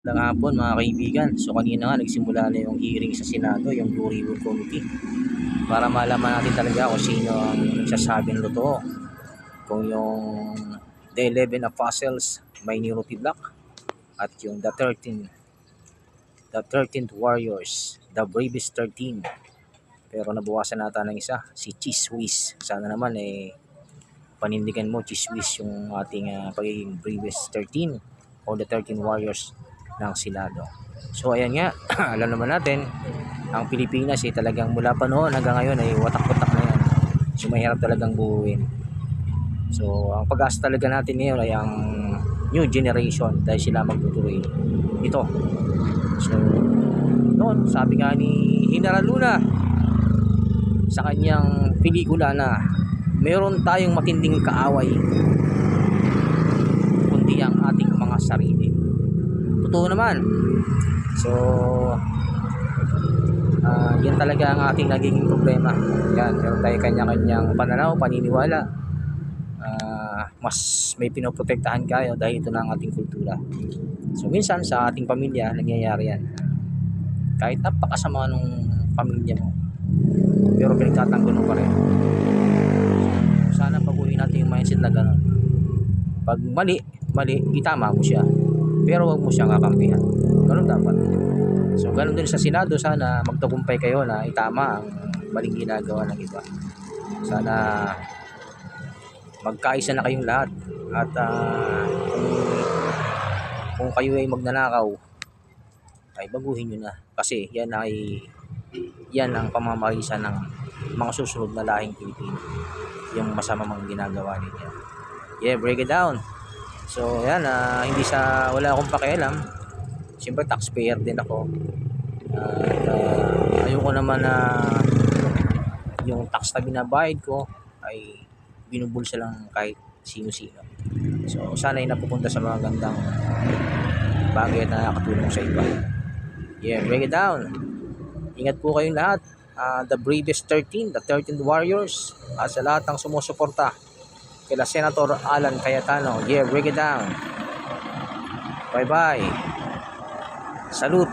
Magandang hapon mga kaibigan. So kanina nga nagsimula na yung hearing sa Senado, yung Blue Ribbon Committee. Para malaman natin talaga kung sino ang nagsasabing totoo. Kung yung The 11 Apostles, Minority Block, at yung the 13th Warriors, the Bravest 13. Pero nabuwasan nata ng isa, si Chiswis. Sana naman panindigan mo Chiswis yung ating pagiging Bravest 13 o the 13 Warriors ng Senado. So ayan nga, alam naman natin, ang Pilipinas talagang mula pa noon hanggang ngayon ay watak-watak na yan. So mahirap talagang buuin. So ang pag-asa talaga natin ngayon ay ang new generation dahil sila magtutuloy ito. So noon, sabi nga ni General Luna sa kanyang pelikula na meron tayong matinding kaaway kundi ang ating mga sarili. Totoo naman. So yan talaga ang ating naging problema. Yan, meron tayo kanya-kanyang pananaw, paniniwala. Mas may pinoprotektahan kayo dahil ito na ang ating kultura. So minsan sa ating pamilya nangyayari yan. Kahit napakasama nung pamilya mo, pero pinagtatanggol mo pa rin. So, sana baguhin natin yung mindset na gano'n. Pag mali, itama mo siya. Pero wag mo siyang kakampihan. Ganun dapat. So ganun din sa Senado, sana magtagumpay kayo na itama ang maling ginagawa ng iba. Sana magkaisa na kayong lahat. At kung kayo ay magnanakaw, ay baguhin nyo na. Kasi yan ang pamamarisa ng mga susunod na lahing Pilipino. Yung masama mang ginagawa ninyo. Yeah, break it down. So yan, wala akong pakialam. Siyempre taxpayer din ako. Ayoko naman na yung tax na binabayad ko ay binubulsa lang kahit sino-sino. So sana ay napupunta sa mga gandang bagay na nakatulong sa iba. Yeah, break it down. Ingat po kayong lahat. The Bravest 13, the 13th Warriors, sa lahat ng sumusuporta kila Senator Alan Cayetano. Yeah, break it down. Bye-bye. Salute.